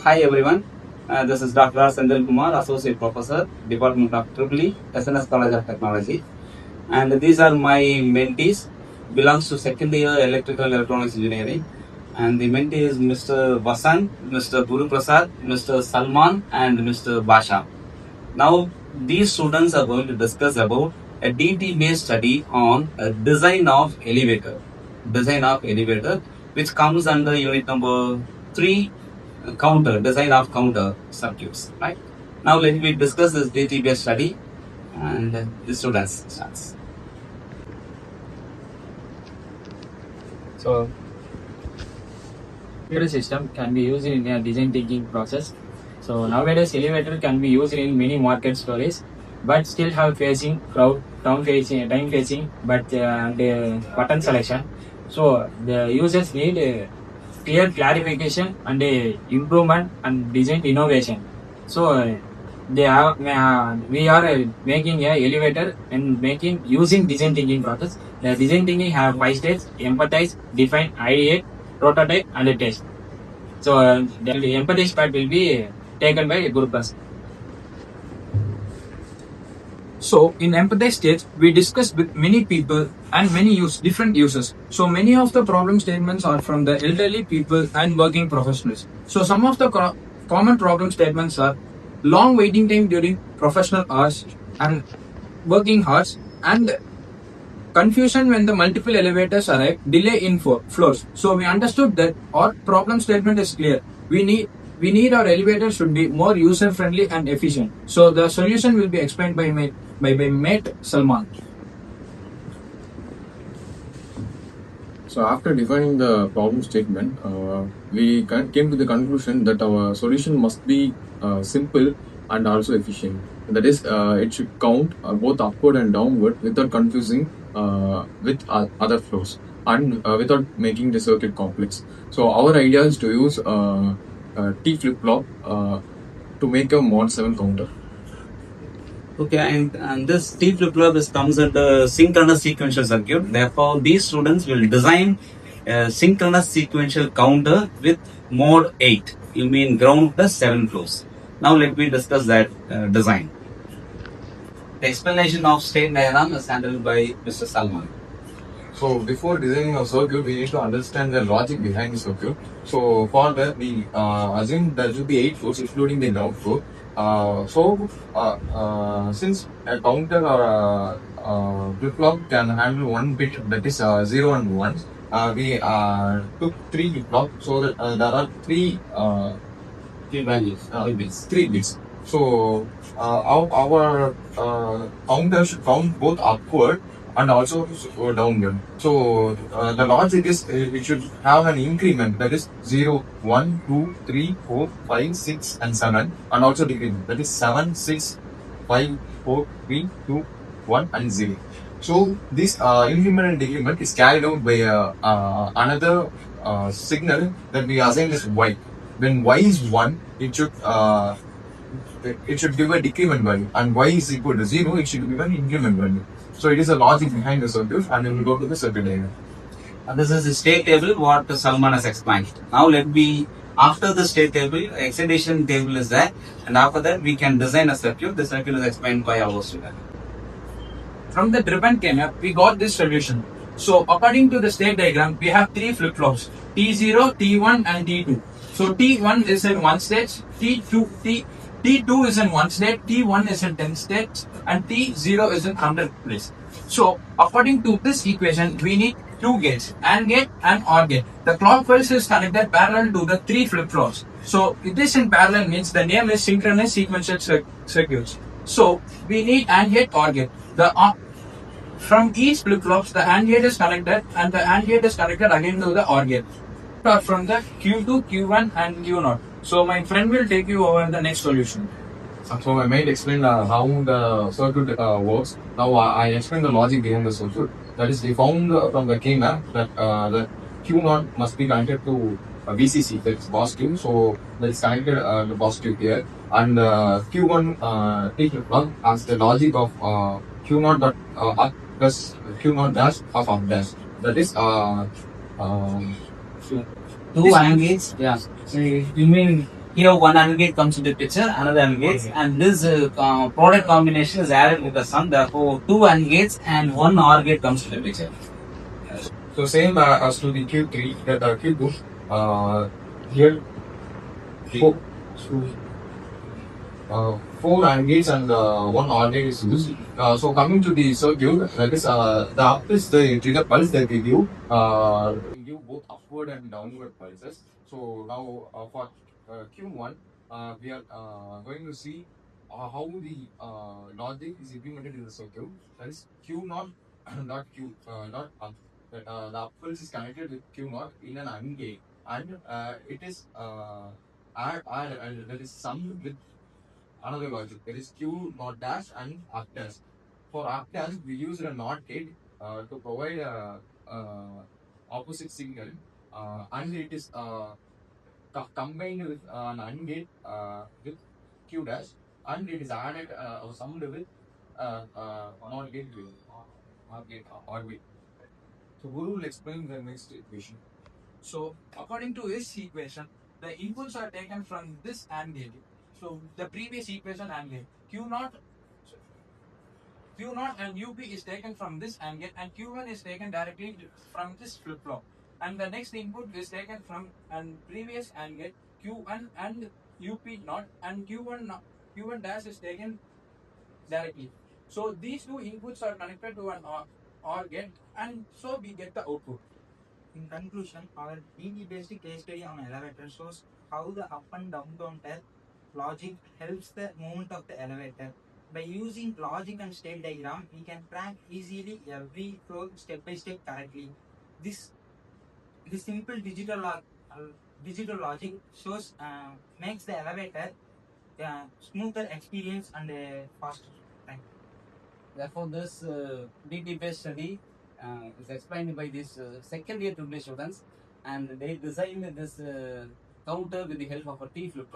Hi everyone, this is Dr.Senthil, Associate Professor, Department of II SNS College of Technology, and these are my mentees. Belongs to second year Electrical Electronics Engineering, and the mentee is Mr. Vasan, Mr. Guru Prasad, Mr. Salman, and Mr. Basha. Now, these students are going to discuss about a DT-based study on design of elevator, which comes under unit number 3, counter, design of counter circuits, right? Now, let me discuss this DT-based study and the students starts. So, elevator system can be used in a design thinking process. So nowadays, elevator can be used in many market stories, but still have facing crowd, time facing, but button selection. So the users need clear clarification and improvement and design innovation. So we are making a elevator and making using design thinking process. The design thinking have 5 stages: empathize, define, ideate, prototype, and a test. So the empathize part will be taken by Guru Plus. So in empathize stage, we discuss with many people and different users. So many of the problem statements are from the elderly people and working professionals. So some of the common problem statements are long waiting time during professional hours and working hours, and confusion when the multiple elevators arrive, delay in floors. So we understood that our problem statement is clear. We need our elevator should be more user friendly and efficient. So the solution will be explained by mate Salman. So after defining the problem statement, we came to the conclusion that our solution must be simple and also efficient. That is, it should count both upward and downward without confusing with other flows and without making the circuit complex. So our idea is to use T flip-flop to make a mod 7 counter. Okay, and this T flip-flop comes under synchronous sequential circuit. Therefore, these students will design a synchronous sequential counter with mode 8. You mean ground plus 7 flows. Now let me discuss that design. The explanation of state diagram is handled by Mr. Salman. So before designing a circuit, we need to understand the logic behind the circuit. So for that, we assume there will be 8 flows, including the ground floor. Since a counter or a flip-flop can handle one bit, that is 0 and 1, we took 3 flip-flops, so that there are 3 values, 3 bits. So our counter should count both upward and also downward. So the logic is we should have an increment, that is 0, 1, 2, 3, 4, 5, 6 and 7, and also decrement, that is 7, 6, 5, 4, 3, 2, 1 and 0. So this increment and decrement is carried out by another signal that we assign as y. When y is 1, it should give a decrement value, and y is equal to 0, it should give an increment value. So it is a logic behind the circuit, and we will go to the circuit diagram. And this is the state table what Salman has explained. Now let me, after the state table, excitation table is there, and after that we can design a circuit. The circuit is explained by our student. From the driven came we got this solution. So according to the state diagram, we have 3 flip-flops, T0, T1 and T2. So T1 is in one stage, T2 is in one state, T1 is in 10 states, and T0 is in 100 place. So according to this equation, we need 2 gates, AND gate and OR gate. The clockwise is connected parallel to the 3 flip-flops. So it is in parallel means the name is synchronous sequential circuits. So we need AND gate, OR gate. From each flip-flops, the AND gate is connected, and the AND gate is connected again to the OR gate. From the Q2, Q1 and Q0. So my friend will take you over the next solution. So I might explain how the circuit works. Now I explain the logic behind the circuit. That is, we found from the K map that the Q0 must be connected to VCC, that's positive. So let's connected the positive here, and Q1 T flip-flop as the logic of Q0 dot up plus Q0 dash of up dash. That is 2 AND gates. Yeah. So you mean Here one AND gate comes into picture, another AND gates, and this product combination is added with the sum. Therefore, two AND gates and one OR gate comes into picture. So same as to the Q3, that Q2. Here four, four AND gates and one OR gate is used. So coming to the circuit, that is the up is the trigger pulse that we give both upward and downward pulses. So now for Q1, we are going to see how the logic is implemented in the circuit. That is Q naught, not Q not up. That the up pulse is connected with Q naught in an AND gate, and it is that is summed with another logic. There is Q not dash and up dash. For up dash, we use a NOT gate to provide a opposite signal, and it is combined with an AND gate with Q dash, and it is added or summed with NOT gate with OR gate or with. So Guru will explain the next equation. So according to this equation, the inputs are taken from this AND gate. So the previous equation AND gate Q naught and UP is taken from this AND gate, and Q1 is taken directly from this flip flop. And the next input is taken from an previous AND gate Q1 and UP naught, and Q1 dash is taken directly. So these two inputs are connected to an OR gate, and so we get the output. In conclusion, our DB-based case study on elevator shows how the up and down counter logic helps the movement of the elevator. By using logic and state diagram, we can track easily every flow step by step correctly. This simple digital logic shows makes the elevator smoother experience and faster. Thank you. Therefore, this DT-based study is explained by these second year students, and they designed this counter with the help of a T flip flop.